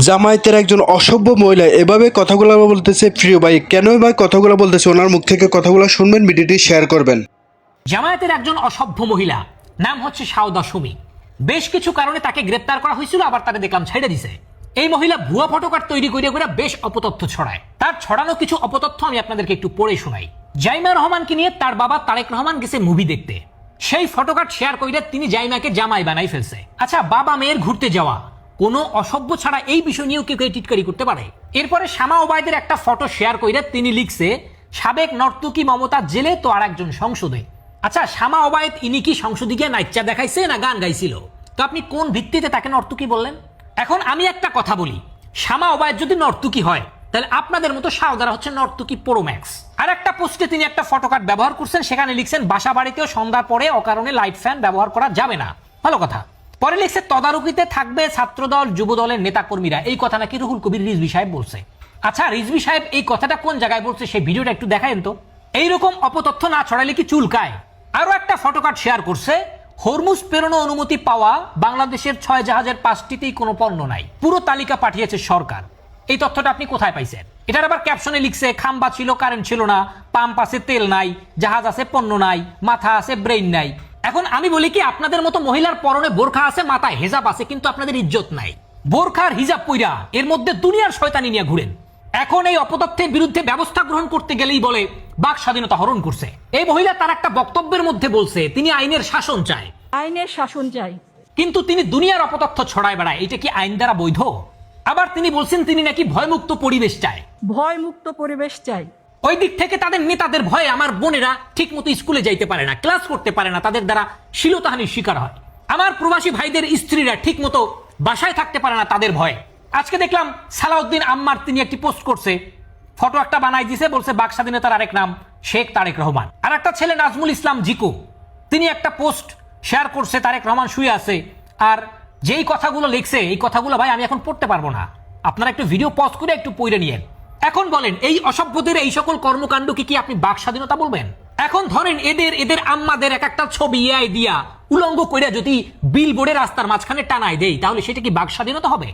জামায়াতের একজন অসভ্য মহিলা এভাবে কথাগুলো বলতেছে। প্রিয় ভাই, কেন ভাই কথাগুলো বলতেছে? ওনার মুখ থেকে কথাগুলো শুনবেন, ভিডিওটি শেয়ার করবেন। জামায়াতের একজন অসভ্য মহিলা, নাম হচ্ছে সাউদা সুমি। বেশ কিছু কারণে তাকে গ্রেপ্তার করা হয়েছিল, আবার তাকে দেখলাম ছেড়ে দিছে। এই মহিলা ভুয়া ফটোকার্ড তৈরি করে বেশ অপতথ্য ছড়ায়। তার ছড়ানো কিছু অপতথ্য আমি আপনাদেরকে একটু পড়ে শোনাই। জাইমা রহমানকে নিয়ে তার বাবা তারেক রহমান গেছে মুভি দেখতে। সেই ফটোকার্ড শেয়ার করে তিনি জাইমাকে জামাই বানাই ফেলছে। আচ্ছা, বাবা মেয়ের ঘুরতে যাওয়া কোনো অসভ্য ছাড়া এই বিষয় নিয়েও কেউ টিটকারি করতে পারে? এরপরে শামা ওবায়দের একটা ফটো শেয়ার করে তিনি লিখছে, সাবেক নর্তকী মমতা জেলে তো আর একজন সংসদে। আচ্ছা, শামা ওবায়দ ইনি কি সংসদে গিয়ে নাইচা দেখাইছে না গান গাইছিল? তো আপনি কোন ভিত্তিতে তাকে নর্তকী বললেন? এখন আমি একটা কথা বলি, শামা ওবায়দ যদি নর্তকী হয় তাহলে আপনাদের মতো সাউদারা হচ্ছে নর্তকী প্রো ম্যাক্স। আর একটা পোস্টে তিনি একটা ফটোকার্ড ব্যবহার করছেন, সেখানে লিখছেন বাসা বাড়িতেও সন্ধ্যার পরে অকারণে লাইট ফ্যান ব্যবহার করা যাবে না। ভালো কথা। পরে লিখছে তদারকিতে থাকবে ছাত্রদল যুব দলের নেতাকর্মীরা। এই কথা নাকি রুহুল কবির রিজভী সাহেব বলছে। আচ্ছা, রিজভী সাহেব এই কথাটা কোন জায়গায় বলছে সেই ভিডিওটা একটু দেখায়েন তো। এইরকম অপতথ্য না ছড়াইলে কি চুলকায়? আরো একটা ফটোকার্ড শেয়ার করছে, হরমুজ প্রেরণা অনুমতি পাওয়া বাংলাদেশের 6 জাহাজের 5টিতেই কোনো পণ্য নাই, পুরো তালিকা পাঠিয়েছে সরকার। এই তথ্যটা আপনি কোথায় পাইছেন? এটার আবার ক্যাপশনে লিখছে খাম্বা ছিল কারেন্ট ছিল না, পাম্প আছে তেল নাই, জাহাজ আছে পণ্য নাই, মাথা আছে ব্রেইন নাই। এখন আমি বলি কি, আপনাদের মতো মহিলার পরনে বোরখা আছে, মাথায় হেজাব আছে, কিন্তু আপনাদের ইজ্জত নাই। বোরখার হিজাব পইরা এর মধ্যে দুনিয়ার শয়তানি নিয়ে ঘুরেন। এখন এই অপতথ্যের বিরুদ্ধে ব্যবস্থা গ্রহণ করতে গেলেই বলে বাক স্বাধীনতা হরণ করছে। এই মহিলা তার একটা বক্তব্যের মধ্যে বলছে তিনি আইনের শাসন চায়, আইনের শাসন চাই, কিন্তু তিনি দুনিয়ার অপতথ্য ছড়ায় বেড়ায়। এটা কি আইন দ্বারা বৈধ? আবার তিনি বলছেন তিনি নাকি ভয়মুক্ত পরিবেশ চায়। ভয়মুক্ত পরিবেশ চাই। ওই দিক থেকে তাদের নেতাদের ভয়ে আমার বোনেরা ঠিক মতো স্কুলে যাইতে পারে না, ক্লাস করতে পারে না, তাদের দ্বারা শিলতাহানির শিকার হয়। আমার প্রবাসী ভাইদের স্ত্রীরা ঠিক মতো বাসায় থাকতে পারে না তাদের ভয়ে। আজকে দেখলাম সালাউদ্দিন আম্মার তিনি একটি পোস্ট করছে, ফটো একটা বানাই দিছে, বলছে বাক স্বাধীনতার আরেক নাম শেখ তারেক রহমান। আর একটা ছেলে নাজমুল ইসলাম জিকু, তিনি একটা পোস্ট শেয়ার করছে, তারেক রহমান শুয়ে আছে। আর যেই কথাগুলো লিখছে এই কথাগুলো ভাই আমি এখন পড়তে পারবো না, আপনারা একটু ভিডিও পজ করে একটু পড়ে নিয়েন। এখন বলেন এই অসভ্যদের এই সকল কর্মকাণ্ডকে কি আপনি বাক স্বাধীনতা বলবেন? এখন ধরেন এদের আম্মাদের এক একটা ছবি এআই দিয়া উলঙ্গ কইরা যদি বিলবোর্ডে রাস্তার মাঝখানে টানায় দেই, তাহলে সেটা কি বাক স্বাধীনতা হবে?